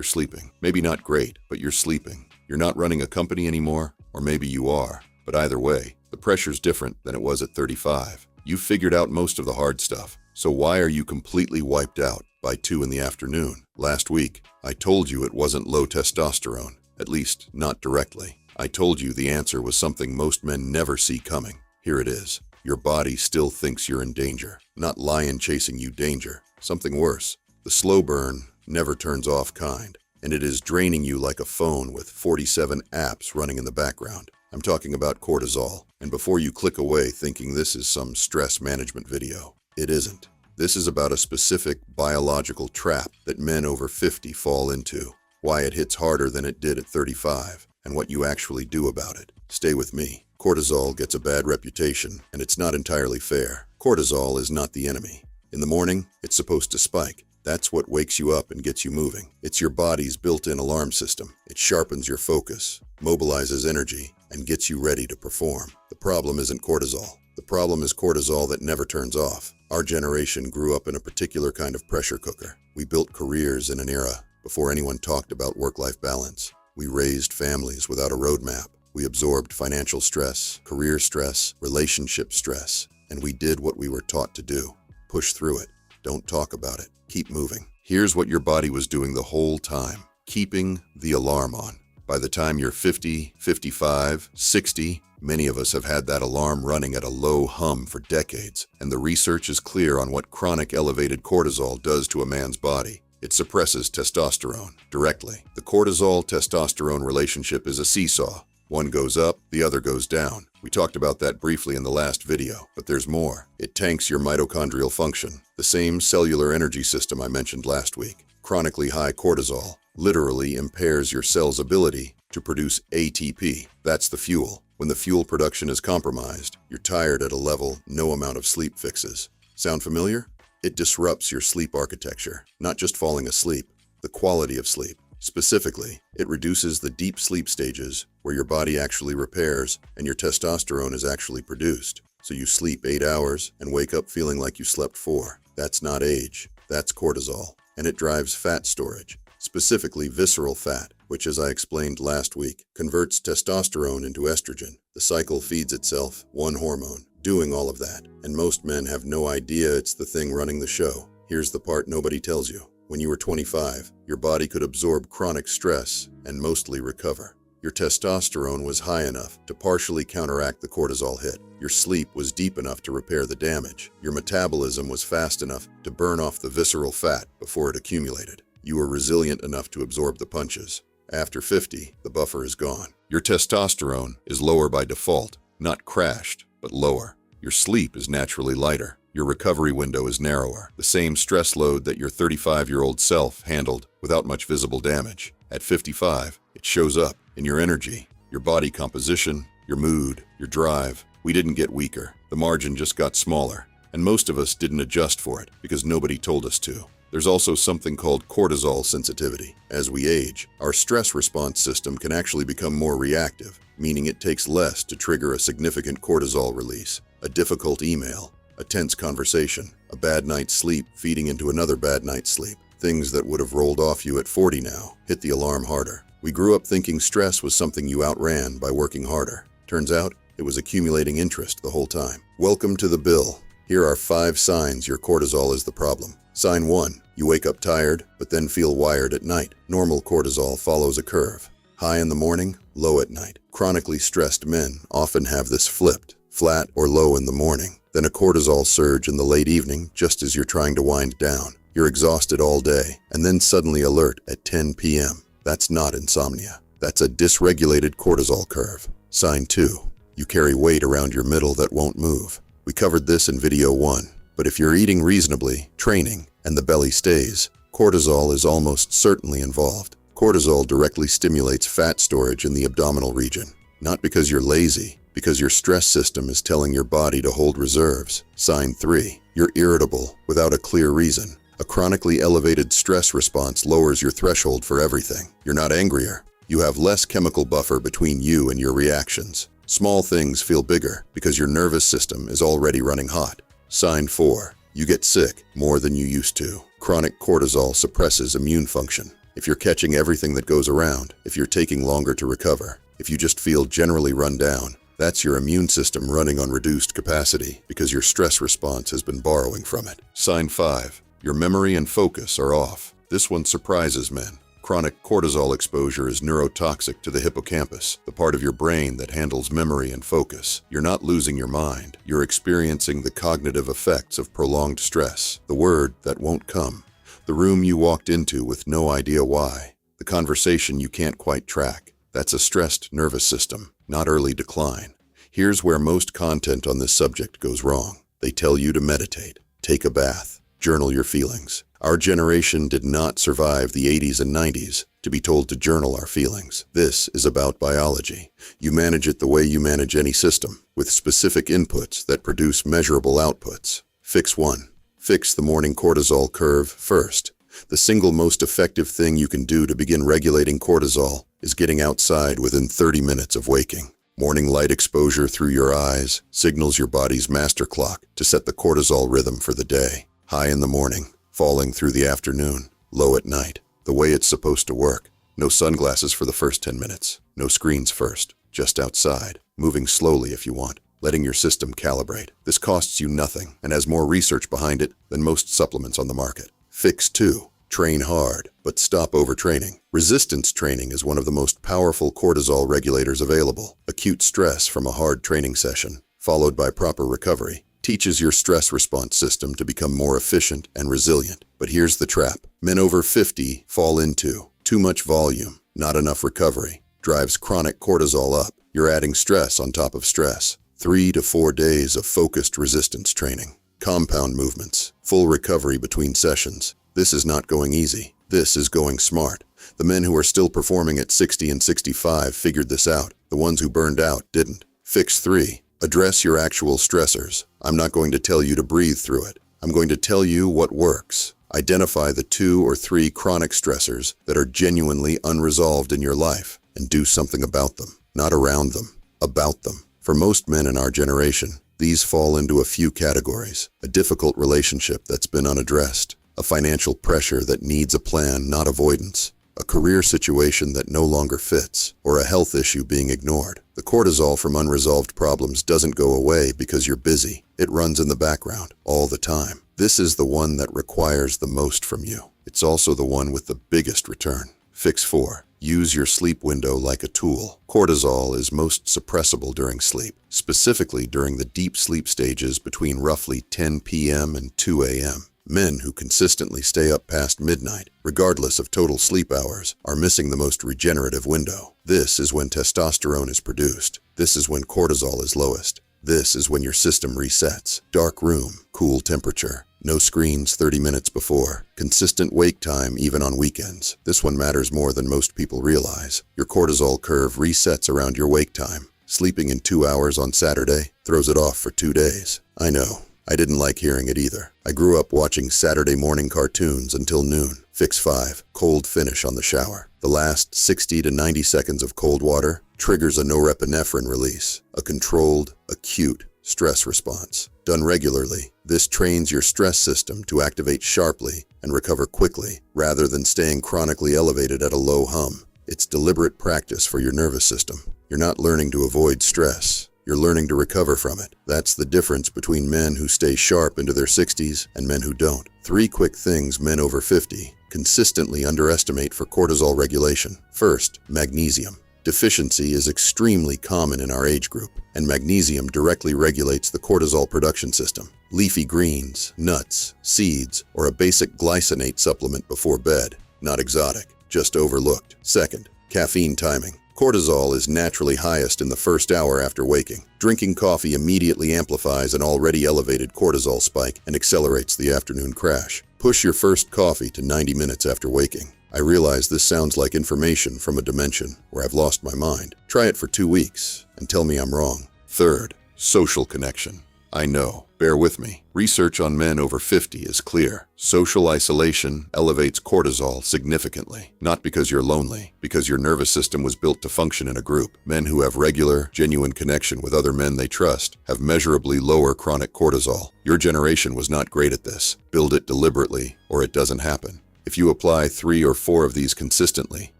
You're sleeping. Maybe not great, but you're sleeping. You're not running a company anymore, or maybe you are. But either way, the pressure's different than it was at 35. You've figured out most of the hard stuff. So why are you completely wiped out by 2 in the afternoon? Last week, I told you it wasn't low testosterone, at least not directly. I told you the answer was something most men never see coming. Here it is. Your body still thinks you're in danger. Not lion chasing you danger. Something worse. The slow burn, never turns off kind. And it is draining you like a phone with 47 apps running in the background. I'm talking about cortisol. And before you click away thinking this is some stress management video, it isn't. This is about a specific biological trap that men over 50 fall into. Why it hits harder than it did at 35, and what you actually do about it. Stay with me. Cortisol gets a bad reputation, and it's not entirely fair. Cortisol is not the enemy. In the morning, it's supposed to spike. That's what wakes you up and gets you moving. It's your body's built-in alarm system. It sharpens your focus, mobilizes energy, and gets you ready to perform. The problem isn't cortisol. The problem is cortisol that never turns off. Our generation grew up in a particular kind of pressure cooker. We built careers in an era before anyone talked about work-life balance. We raised families without a roadmap. We absorbed financial stress, career stress, relationship stress, and we did what we were taught to do. Push through it. Don't talk about it. Keep moving. Here's what your body was doing the whole time. Keeping the alarm on. By the time you're 50, 55, 60, many of us have had that alarm running at a low hum for decades, and the research is clear on what chronic elevated cortisol does to a man's body. It suppresses testosterone directly. The cortisol-testosterone relationship is a seesaw. One goes up, the other goes down. We talked about that briefly in the last video, but there's more. It tanks your mitochondrial function, the same cellular energy system I mentioned last week. Chronically high cortisol literally impairs your cell's ability to produce ATP. That's the fuel. When the fuel production is compromised, you're tired at a level no amount of sleep fixes. Sound familiar? It disrupts your sleep architecture, not just falling asleep, the quality of sleep. Specifically, it reduces the deep sleep stages where your body actually repairs and your testosterone is actually produced. So you sleep 8 hours and wake up feeling like you slept 4. That's not age, that's cortisol. And it drives fat storage, specifically visceral fat, which, as I explained last week, converts testosterone into estrogen. The cycle feeds itself, one hormone, doing all of that. And most men have no idea it's the thing running the show. Here's the part nobody tells you. When you were 25, your body could absorb chronic stress and mostly recover. Your testosterone was high enough to partially counteract the cortisol hit. Your sleep was deep enough to repair the damage. Your metabolism was fast enough to burn off the visceral fat before it accumulated. You were resilient enough to absorb the punches. After 50, the buffer is gone. Your testosterone is lower by default, not crashed, but lower. Your sleep is naturally lighter. Your recovery window is narrower, the same stress load that your 35-year-old self handled without much visible damage. At 55, it shows up in your energy, your body composition, your mood, your drive. We didn't get weaker. The margin just got smaller. And most of us didn't adjust for it because nobody told us to. There's also something called cortisol sensitivity. As we age, our stress response system can actually become more reactive, meaning it takes less to trigger a significant cortisol release, a difficult email, a tense conversation, a bad night's sleep feeding into another bad night's sleep. Things that would have rolled off you at 40 now hit the alarm harder. We grew up thinking stress was something you outran by working harder. Turns out, it was accumulating interest the whole time. Welcome to the bill. Here are 5 signs your cortisol is the problem. Sign 1. You wake up tired, but then feel wired at night. Normal cortisol follows a curve. High in the morning, low at night. Chronically stressed men often have this flipped, flat or low in the morning. Then a cortisol surge in the late evening just as you're trying to wind down. You're exhausted all day, and then suddenly alert at 10 p.m. That's not insomnia. That's a dysregulated cortisol curve. Sign 2. You carry weight around your middle that won't move. We covered this in video 1, but if you're eating reasonably, training, and the belly stays, cortisol is almost certainly involved. Cortisol directly stimulates fat storage in the abdominal region. Not because you're lazy, because your stress system is telling your body to hold reserves. Sign 3. You're irritable without a clear reason. A chronically elevated stress response lowers your threshold for everything. You're not angrier. You have less chemical buffer between you and your reactions. Small things feel bigger because your nervous system is already running hot. Sign 4. You get sick more than you used to. Chronic cortisol suppresses immune function. if you're catching everything that goes around, if you're taking longer to recover, if you just feel generally run down, that's your immune system running on reduced capacity because your stress response has been borrowing from it. Sign 5. Your memory and focus are off. This one surprises men. Chronic cortisol exposure is neurotoxic to the hippocampus, the part of your brain that handles memory and focus. You're not losing your mind. You're experiencing the cognitive effects of prolonged stress, the word that won't come, the room you walked into with no idea why, the conversation you can't quite track. That's a stressed nervous system, not early decline. Here's where most content on this subject goes wrong. They tell you to meditate, take a bath, journal your feelings. Our generation did not survive the 80s and 90s to be told to journal our feelings. This is about biology. You manage it the way you manage any system, with specific inputs that produce measurable outputs. Fix 1. Fix the morning cortisol curve first. The single most effective thing you can do to begin regulating cortisol is getting outside within 30 minutes of waking. Morning light exposure through your eyes signals your body's master clock to set the cortisol rhythm for the day. High in the morning, falling through the afternoon, low at night. The way it's supposed to work. No sunglasses for the first 10 minutes. No screens first. Just outside. Moving slowly if you want. Letting your system calibrate. This costs you nothing and has more research behind it than most supplements on the market. Fix 2. Train hard, but stop overtraining. Resistance training is one of the most powerful cortisol regulators available. Acute stress from a hard training session, followed by proper recovery, teaches your stress response system to become more efficient and resilient. But here's the trap. Men over 50 fall into too much volume, not enough recovery, drives chronic cortisol up. You're adding stress on top of stress. 3 to 4 days of focused resistance training. Compound movements, full recovery between sessions. This is not going easy. This is going smart. The men who are still performing at 60 and 65 figured this out. The ones who burned out didn't. Fix 3. Address your actual stressors. I'm not going to tell you to breathe through it. I'm going to tell you what works. Identify the 2 or 3 chronic stressors that are genuinely unresolved in your life and do something about them. Not around them, about them. For most men in our generation, these fall into a few categories. A difficult relationship that's been unaddressed. A financial pressure that needs a plan, not avoidance. A career situation that no longer fits, or a health issue being ignored. The cortisol from unresolved problems doesn't go away because you're busy. It runs in the background, all the time. This is the one that requires the most from you. It's also the one with the biggest return. Fix 4. Use your sleep window like a tool. Cortisol is most suppressible during sleep, specifically during the deep sleep stages between roughly 10 p.m. and 2 a.m. Men who consistently stay up past midnight, regardless of total sleep hours, are missing the most regenerative window. This is when testosterone is produced. This is when cortisol is lowest. This is when your system resets. Dark room, cool temperature. No screens 30 minutes before. Consistent wake time even on weekends. This one matters more than most people realize. Your cortisol curve resets around your wake time. Sleeping in 2 hours on Saturday throws it off for 2 days. I know. I didn't like hearing it either. I grew up watching Saturday morning cartoons until noon. Fix 5. Cold finish on the shower. The last 60 to 90 seconds of cold water triggers a norepinephrine release, a controlled, acute stress response. Done regularly, this trains your stress system to activate sharply and recover quickly, rather than staying chronically elevated at a low hum. It's deliberate practice for your nervous system. You're not learning to avoid stress. You're learning to recover from it. That's the difference between men who stay sharp into their 60s and men who don't. 3 quick things men over 50 consistently underestimate for cortisol regulation. First, magnesium. Deficiency is extremely common in our age group, and magnesium directly regulates the cortisol production system. Leafy greens, nuts, seeds, or a basic glycinate supplement before bed. Not exotic, just overlooked. Second, caffeine timing. Cortisol is naturally highest in the first hour after waking. Drinking coffee immediately amplifies an already elevated cortisol spike and accelerates the afternoon crash. Push your first coffee to 90 minutes after waking. I realize this sounds like information from a dimension where I've lost my mind. Try it for 2 weeks and tell me I'm wrong. Third, social connection. I know, bear with me. Research on men over 50 is clear. Social isolation elevates cortisol significantly. Not because you're lonely, because your nervous system was built to function in a group. Men who have regular, genuine connection with other men they trust have measurably lower chronic cortisol. Your generation was not great at this. Build it deliberately, or it doesn't happen. If you apply 3 or 4 of these consistently,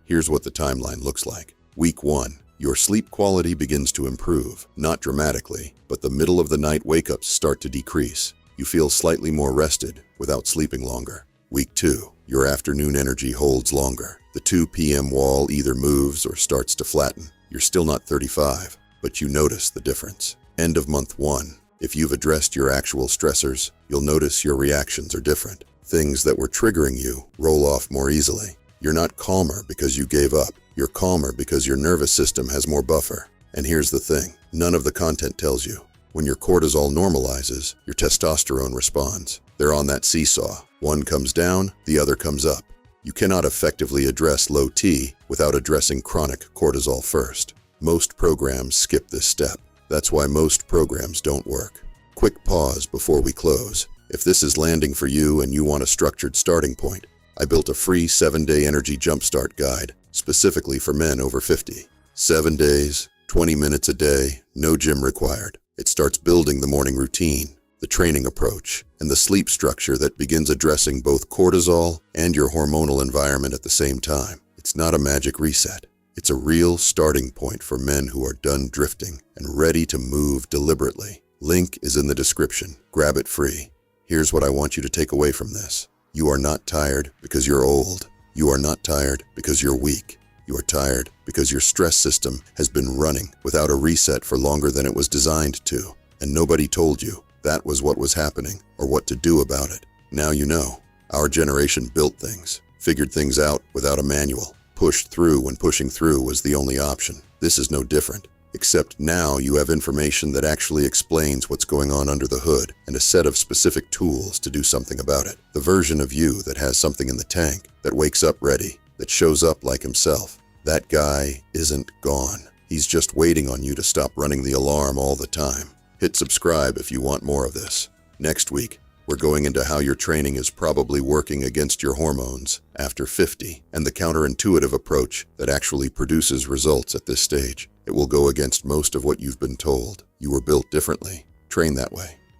here's what the timeline looks like. Week 1. Your sleep quality begins to improve, not dramatically, but the middle of the night wake-ups start to decrease. You feel slightly more rested without sleeping longer. Week 2. Your afternoon energy holds longer. The 2 p.m. wall either moves or starts to flatten. You're still not 35, but you notice the difference. End of month 1. If you've addressed your actual stressors, you'll notice your reactions are different. Things that were triggering you roll off more easily. You're not calmer because you gave up. You're calmer because your nervous system has more buffer. And here's the thing, none of the content tells you. When your cortisol normalizes, your testosterone responds. They're on that seesaw. One comes down, the other comes up. You cannot effectively address low T without addressing chronic cortisol first. Most programs skip this step. That's why most programs don't work. Quick pause before we close. If this is landing for you and you want a structured starting point, I built a free 7-day energy jumpstart guide specifically for men over 50. 7 days, 20 minutes a day, no gym required. It starts building the morning routine, the training approach, and the sleep structure that begins addressing both cortisol and your hormonal environment at the same time. It's not a magic reset. It's a real starting point for men who are done drifting and ready to move deliberately. Link is in the description. Grab it free. Here's what I want you to take away from this. You are not tired because you're old. You are not tired because you're weak. You are tired because your stress system has been running without a reset for longer than it was designed to. And nobody told you that was what was happening or what to do about it. Now you know. Our generation built things, figured things out without a manual, pushed through when pushing through was the only option. This is no different. Except now you have information that actually explains what's going on under the hood and a set of specific tools to do something about it. The version of you that has something in the tank, that wakes up ready, that shows up like himself. That guy isn't gone. He's just waiting on you to stop running the alarm all the time. Hit subscribe if you want more of this. Next week, we're going into how your training is probably working against your hormones after 50 and the counterintuitive approach that actually produces results at this stage. It will go against most of what you've been told. You were built differently. Train that way.